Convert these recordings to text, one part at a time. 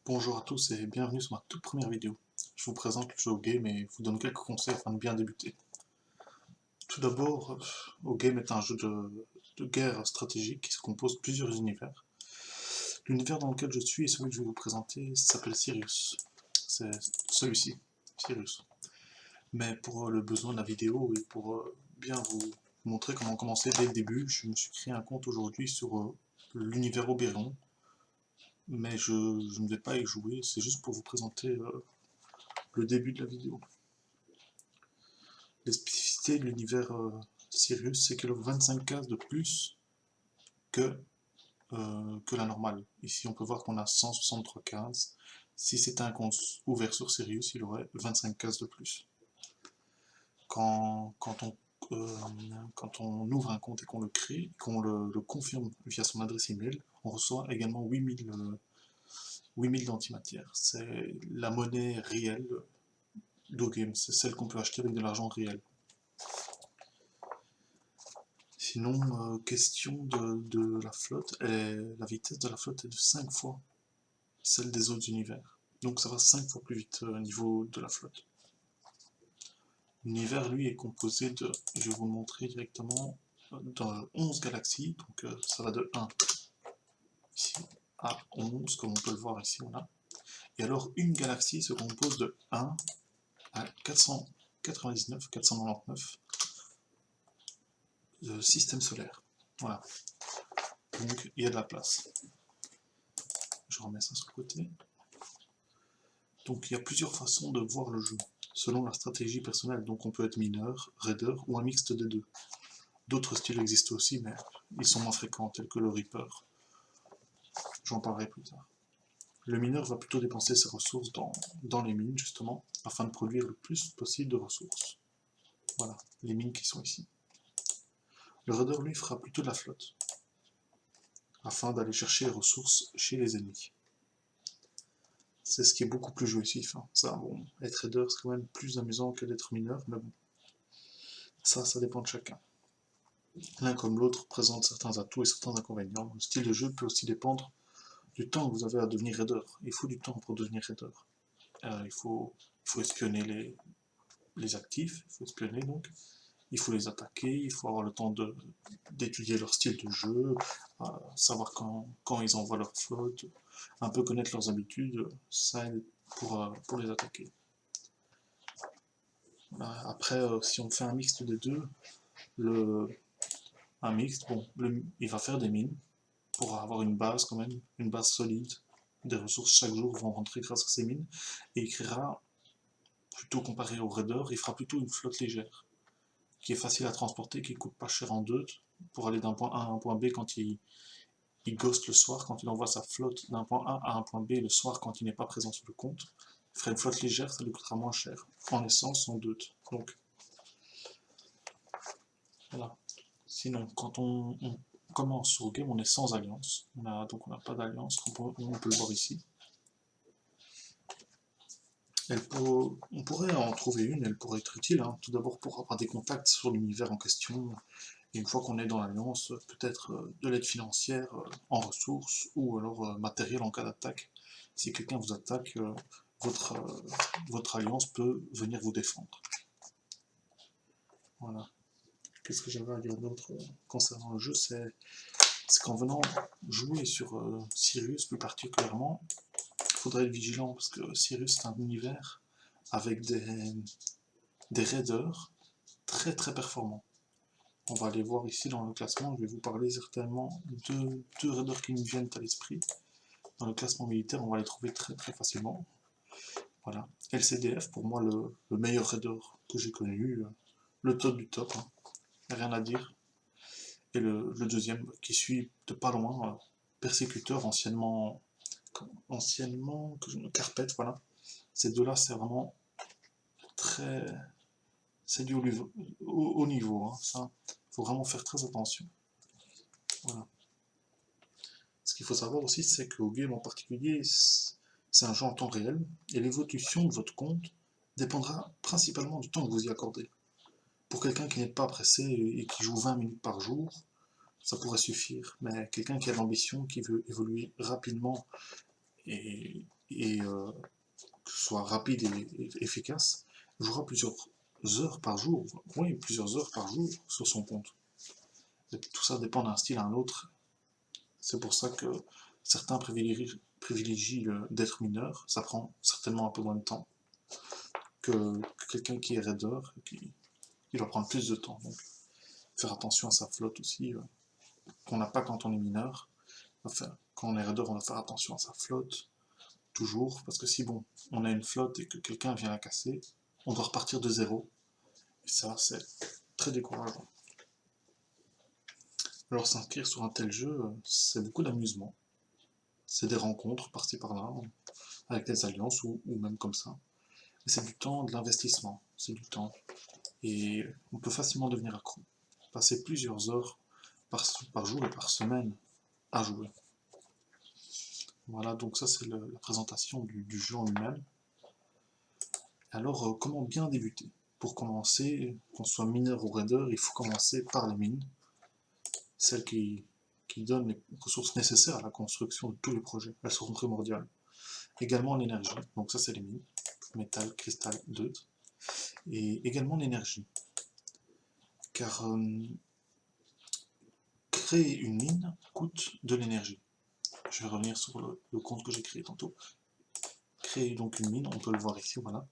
Bonjour à tous et bienvenue sur ma toute première vidéo. Je vous présente le jeu Game et vous donne quelques conseils afin de bien débuter. Tout d'abord, Game est un jeu de guerre stratégique qui se compose de plusieurs univers. L'univers dans lequel je suis et celui que je vais vous présenter s'appelle Sirius. C'est celui-ci, Sirius. Mais pour le besoin de la vidéo et pour bien vous montrer comment commencer dès le début, je me suis créé un compte aujourd'hui sur l'univers Oberon, mais je ne vais pas y jouer, c'est juste pour vous présenter le début de la vidéo. Les spécificités de l'univers Sirius, c'est qu'elle offre 25 cases de plus que la normale. Ici, on peut voir qu'on a 163 cases. Si c'était un compte ouvert sur Sirius, il aurait 25 cases de plus. Quand, quand, on, euh, quand on ouvre un compte et qu'on le crée, qu'on le confirme via son adresse email, on reçoit également 8000 d'antimatière. C'est la monnaie réelle d'Ogame, c'est celle qu'on peut acheter avec de l'argent réel. Sinon, question de la flotte, la vitesse de la flotte est de 5 fois celle des autres univers. Donc ça va 5 fois plus vite au niveau de la flotte. L'univers, lui, est composé de, je vais vous le montrer directement, dans 11 galaxies, donc ça va de 1 ici à 11, comme on peut le voir ici, voilà. Et alors, une galaxie se compose de 1 à 499, 499 systèmes solaires. Voilà, donc il y a de la place. Je remets ça sur le côté. Donc il y a plusieurs façons de voir le jeu, selon la stratégie personnelle. Donc on peut être mineur, raider ou un mixte des deux. D'autres styles existent aussi, mais ils sont moins fréquents, tels que le Reaper. J'en parlerai plus tard. Le mineur va plutôt dépenser ses ressources dans les mines, justement, afin de produire le plus possible de ressources. Voilà, les mines qui sont ici. Le raider, lui, fera plutôt de la flotte, afin d'aller chercher les ressources chez les ennemis. C'est ce qui est beaucoup plus jouissif. Hein. Ça, bon, être raider, c'est quand même plus amusant que d'être mineur, mais bon, ça dépend de chacun. L'un comme l'autre présente certains atouts et certains inconvénients. Le style de jeu peut aussi dépendre du temps que vous avez à devenir raider. Il faut du temps pour devenir raider. Il faut espionner les actifs, il faut espionner donc. Il faut les attaquer, il faut avoir le temps d'étudier leur style de jeu, savoir quand ils envoient leur flotte, un peu connaître leurs habitudes, ça aide pour les attaquer. Après, si on fait un mixte des deux, un mixte, bon, il va faire des mines, pour avoir une base quand même, une base solide. Des ressources chaque jour vont rentrer grâce à ces mines. Et il créera, plutôt comparé au raider, il fera plutôt une flotte légère, qui est facile à transporter, qui coûte pas cher en deux, pour aller d'un point A à un point B quand il ghost le soir, quand il envoie sa flotte d'un point A à un point B le soir quand il n'est pas présent sur le compte. Il fera une flotte légère, ça lui coûtera moins cher. En essence, en deux. Donc, voilà. Sinon, quand on commence sur le game, on est sans alliance. Donc on n'a pas d'alliance, on peut le voir ici. On pourrait en trouver une, elle pourrait être utile, hein. Tout d'abord pour avoir des contacts sur l'univers en question, et une fois qu'on est dans l'alliance, peut-être de l'aide financière en ressources, ou alors matériel en cas d'attaque. Si quelqu'un vous attaque, votre, euh, votre alliance peut venir vous défendre. Voilà. Qu'est-ce que j'avais à dire d'autre concernant le jeu, c'est qu'en venant jouer sur Sirius plus particulièrement, il faudrait être vigilant, parce que Sirius c'est un univers avec des raiders très très performants. On va aller voir ici dans le classement, je vais vous parler certainement de deux raiders qui nous viennent à l'esprit. Dans le classement militaire, on va les trouver très très facilement. Voilà. LCDF, pour moi, le meilleur raider que j'ai connu, le top du top, hein. Rien à dire. Et le deuxième, qui suit de pas loin, Persécuteur, anciennement Carpet, voilà. Ces deux-là, c'est vraiment très... C'est du haut niveau, hein. Ça, faut vraiment faire très attention. Voilà. Ce qu'il faut savoir aussi, c'est qu'au game en particulier, c'est un jeu en temps réel, et l'évolution de votre compte dépendra principalement du temps que vous y accordez. Pour quelqu'un qui n'est pas pressé et qui joue 20 minutes par jour, ça pourrait suffire. Mais quelqu'un qui a l'ambition, qui veut évoluer rapidement que ce soit rapide et efficace, jouera plusieurs heures par jour, oui, plusieurs heures par jour sur son compte. Et tout ça dépend d'un style à un autre. C'est pour ça que certains privilégient d'être mineur. Ça prend certainement un peu moins de temps que quelqu'un qui est raider, qui va prendre plus de temps. Donc, faire attention à sa flotte aussi, qu'on n'a pas quand on est mineur. Enfin, quand on est raider, on doit faire attention à sa flotte, toujours, parce que si bon, on a une flotte et que quelqu'un vient la casser, on doit repartir de zéro. Et ça, c'est très décourageant. Alors s'inscrire sur un tel jeu, c'est beaucoup d'amusement. C'est des rencontres par-ci par-là, avec des alliances ou même comme ça. C'est du temps, de l'investissement, c'est du temps. Et on peut facilement devenir accro. Passer plusieurs heures par jour et par semaine à jouer. Voilà, donc ça c'est la présentation du jeu en lui-même. Alors, comment bien débuter? Pour commencer, qu'on soit mineur ou raider, il faut commencer par les mines, celles qui donnent les ressources nécessaires à la construction de tous les projets. Elles seront primordiales. Également l'énergie, donc ça c'est les mines, métal, cristal, deutre, et également l'énergie. Car créer une mine coûte de l'énergie. Je vais revenir sur le compte que j'ai créé tantôt. Créer donc une mine, on peut le voir ici, voilà.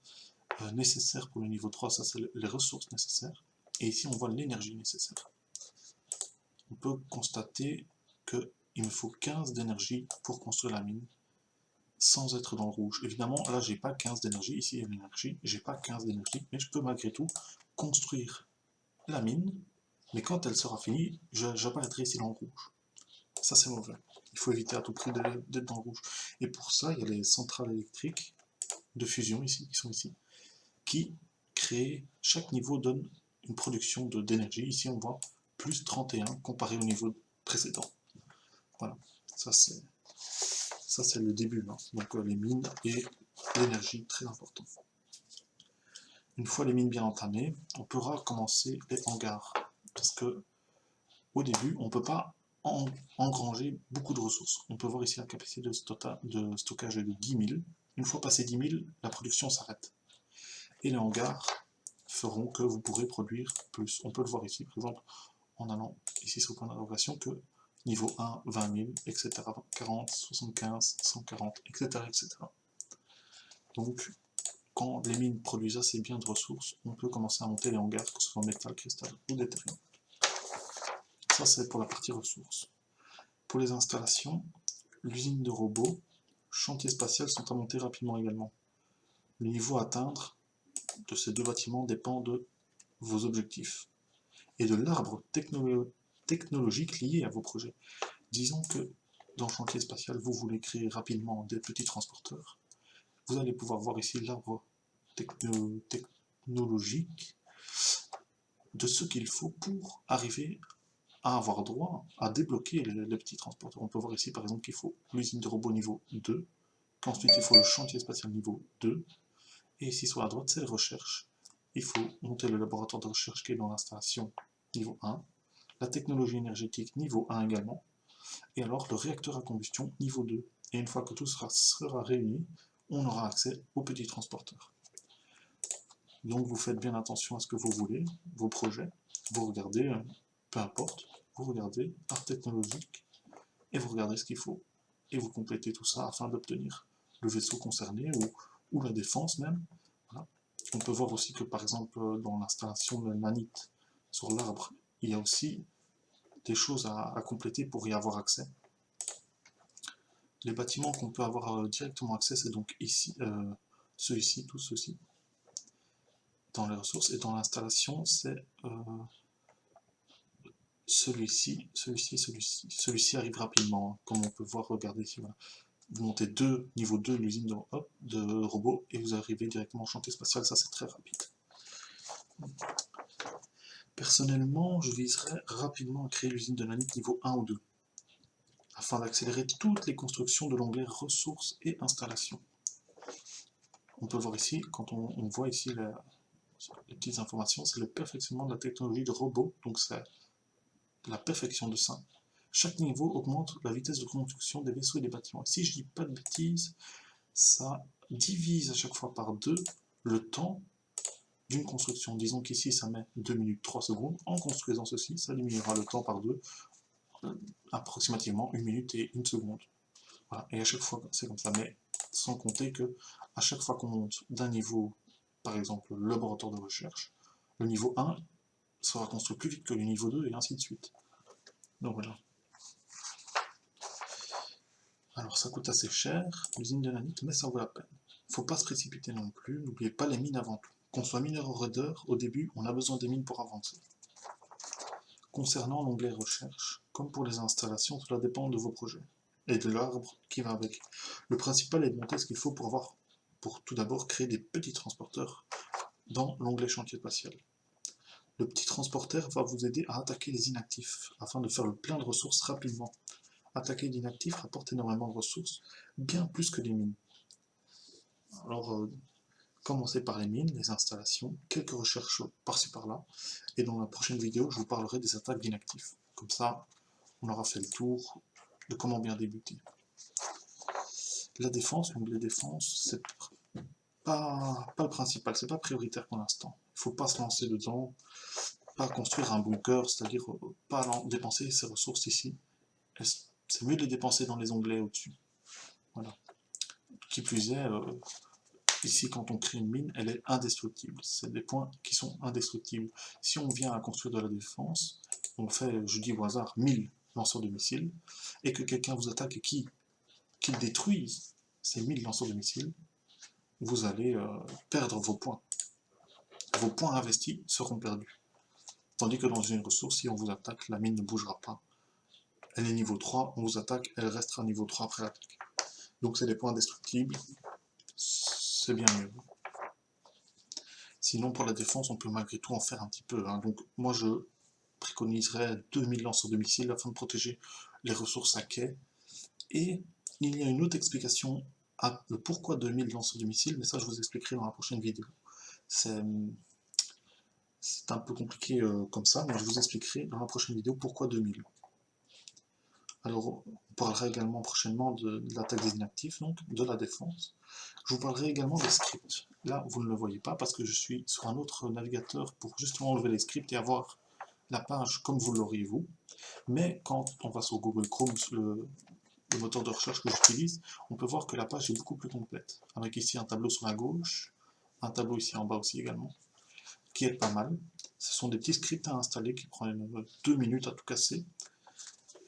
Nécessaire pour le niveau 3, ça c'est les ressources nécessaires. Et ici on voit l'énergie nécessaire. On peut constater qu'il me faut 15 d'énergie pour construire la mine, sans être dans le rouge. Évidemment, là j'ai pas 15 d'énergie, ici il y a l'énergie, j'ai pas 15 d'énergie, mais je peux malgré tout construire la mine, mais quand elle sera finie, j'apparaîtrai ici dans le rouge. Ça c'est mauvais. Il faut éviter à tout prix d'être dans le rouge. Et pour ça, il y a les centrales électriques de fusion ici, qui sont ici, qui créent, chaque niveau donne une production d'énergie. Ici on voit plus 31 comparé au niveau précédent. Voilà, ça c'est le début, hein. Donc les mines et l'énergie, très important. Une fois les mines bien entamées, on pourra commencer les hangars. Parce que au début, on ne peut pas engranger beaucoup de ressources. On peut voir ici la capacité de stockage de 10 000. Une fois passé 10 000, la production s'arrête. Et les hangars feront que vous pourrez produire plus. On peut le voir ici, par exemple, en allant ici sur le point d'interrogation, que niveau 1, 20 000, etc. 40, 75, 140, etc. etc. Donc, quand les mines produisent assez bien de ressources, on peut commencer à monter les hangars, que ce soit en métal, cristal ou d'éthérium. Ça, c'est pour la partie ressources. Pour les installations, l'usine de robots, chantier spatial sont à monter rapidement également. Le niveau à atteindre de ces deux bâtiments dépend de vos objectifs et de l'arbre technologique lié à vos projets. Disons que dans le chantier spatial, vous voulez créer rapidement des petits transporteurs. Vous allez pouvoir voir ici l'arbre technologique de ce qu'il faut pour arriver à avoir droit à débloquer les petits transporteurs. On peut voir ici par exemple qu'il faut l'usine de robots niveau 2, qu'ensuite il faut le chantier spatial niveau 2, et ici sur la droite c'est les recherches. Il faut monter le laboratoire de recherche qui est dans l'installation niveau 1, la technologie énergétique niveau 1 également, et alors le réacteur à combustion niveau 2. Et une fois que tout sera réuni, on aura accès aux petits transporteurs. Donc vous faites bien attention à ce que vous voulez, vos projets, vous regardez, peu importe, vous regardez art technologique, et vous regardez ce qu'il faut, et vous complétez tout ça afin d'obtenir le vaisseau concerné, ou la défense même. Voilà. On peut voir aussi que par exemple dans l'installation de nanite sur l'arbre, il y a aussi des choses à compléter pour y avoir accès. Les bâtiments qu'on peut avoir directement accès, c'est donc ici, ceux-ci, tous ceux-ci, dans les ressources, et dans l'installation, c'est celui-ci, celui-ci et celui-ci. Celui-ci arrive rapidement, hein, comme on peut voir, regardez ici, voilà. Vous montez niveau 2 l'usine de robots, et vous arrivez directement au chantier spatial, ça c'est très rapide. Personnellement, je viserais rapidement à créer l'usine de nanite niveau 1 ou 2, afin d'accélérer toutes les constructions de l'onglet ressources et installations. On peut voir ici, quand on voit ici les petites informations, c'est le perfectionnement de la technologie de robot, donc c'est la perfection de ça. Chaque niveau augmente la vitesse de construction des vaisseaux et des bâtiments. Et si je dis pas de bêtises, ça divise à chaque fois par 2 le temps d'une construction. Disons qu'ici ça met 2 minutes 3 secondes. En construisant ceci, ça diminuera le temps par 2, approximativement 1 minute et 1 seconde. Voilà. Et à chaque fois c'est comme ça, mais sans compter que à chaque fois qu'on monte d'un niveau, par exemple le laboratoire de recherche, le niveau 1 sera construit plus vite que le niveau 2 et ainsi de suite. Donc voilà. Alors ça coûte assez cher, l'usine de nanite, mais ça vaut la peine. Faut pas se précipiter non plus, n'oubliez pas les mines avant tout. Qu'on soit mineur ou raideur, au début, on a besoin des mines pour avancer. Concernant l'onglet recherche, comme pour les installations, cela dépend de vos projets et de l'arbre qui va avec. Le principal est de monter ce qu'il faut pour tout d'abord créer des petits transporteurs dans l'onglet chantier spatial. Le petit transporteur va vous aider à attaquer les inactifs afin de faire le plein de ressources rapidement. Attaquer l'inactif rapporte énormément de ressources, bien plus que les mines. Alors, commencez par les mines, les installations, quelques recherches par-ci par-là, et dans la prochaine vidéo, je vous parlerai des attaques d'inactifs. Comme ça, on aura fait le tour de comment bien débuter. La défense, l'onglet défense, c'est pas le principal, c'est pas prioritaire pour l'instant. Il ne faut pas se lancer dedans, pas construire un bunker, c'est-à-dire pas dépenser ses ressources ici. C'est mieux de les dépenser dans les onglets au-dessus. Voilà. Qui plus est, ici quand on crée une mine, elle est indestructible. C'est des points qui sont indestructibles. Si on vient à construire de la défense, on fait, je dis au hasard, 1000 lanceurs de missiles, et que quelqu'un vous attaque et qu'il détruise ces 1000 lanceurs de missiles, vous allez perdre vos points. Vos points investis seront perdus. Tandis que dans une ressource, si on vous attaque, la mine ne bougera pas. Elle est niveau 3, on vous attaque, elle restera niveau 3 après l'attaque. Donc c'est des points indestructibles, c'est bien mieux. Sinon pour la défense, on peut malgré tout en faire un petit peu. Hein. Donc moi je préconiserais 2000 lanceurs de missiles afin de protéger les ressources à quai. Et il y a une autre explication à le pourquoi 2000 lanceurs de missiles, mais ça je vous expliquerai dans la prochaine vidéo. C'est un peu compliqué comme ça, mais je vous expliquerai dans la prochaine vidéo pourquoi 2000. Alors, on parlera également prochainement de l'attaque des inactifs, donc de la défense. Je vous parlerai également des scripts. Là, vous ne le voyez pas parce que je suis sur un autre navigateur pour justement enlever les scripts et avoir la page comme vous l'auriez vous. Mais quand on va sur Google Chrome, le moteur de recherche que j'utilise, on peut voir que la page est beaucoup plus complète. Avec ici un tableau sur la gauche, un tableau ici en bas aussi également, qui est pas mal. Ce sont des petits scripts à installer qui prennent 2 minutes à tout casser.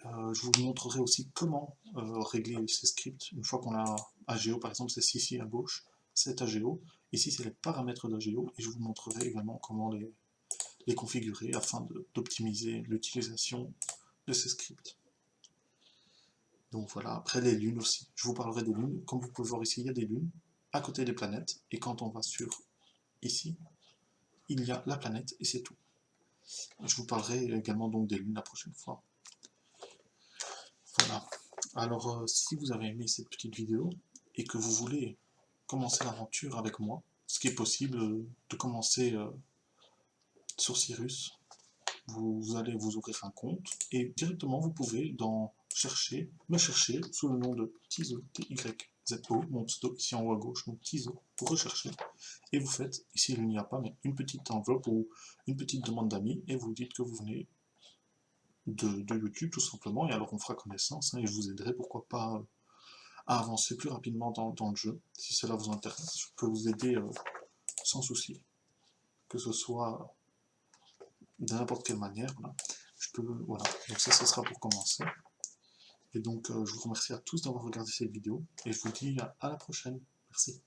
Je vous montrerai aussi comment régler ces scripts. Une fois qu'on a AGO, par exemple, c'est ici à gauche, c'est AGO. Ici, c'est les paramètres d'AGO. Et je vous montrerai également comment les configurer afin d'optimiser l'utilisation de ces scripts. Donc voilà, après les lunes aussi. Je vous parlerai des lunes. Comme vous pouvez voir ici, il y a des lunes à côté des planètes. Et quand on va sur ici, il y a la planète et c'est tout. Je vous parlerai également donc des lunes la prochaine fois. Voilà. Alors, si vous avez aimé cette petite vidéo et que vous voulez commencer l'aventure avec moi, ce qui est possible de commencer sur Cyrus, vous allez vous ouvrir un compte et directement vous pouvez me chercher sous le nom de Tizo, T-Y-Z-O, mon pseudo ici en haut à gauche, donc Tizo, pour rechercher. Et vous faites, ici il n'y a pas, mais une petite enveloppe ou une petite demande d'amis et vous dites que vous venez de YouTube tout simplement, et alors on fera connaissance, hein, et je vous aiderai pourquoi pas à avancer plus rapidement dans le jeu. Si cela vous intéresse, je peux vous aider sans souci, que ce soit de n'importe quelle manière. Voilà. Donc ça, ce sera pour commencer. Et donc je vous remercie à tous d'avoir regardé cette vidéo, et je vous dis à la prochaine. Merci.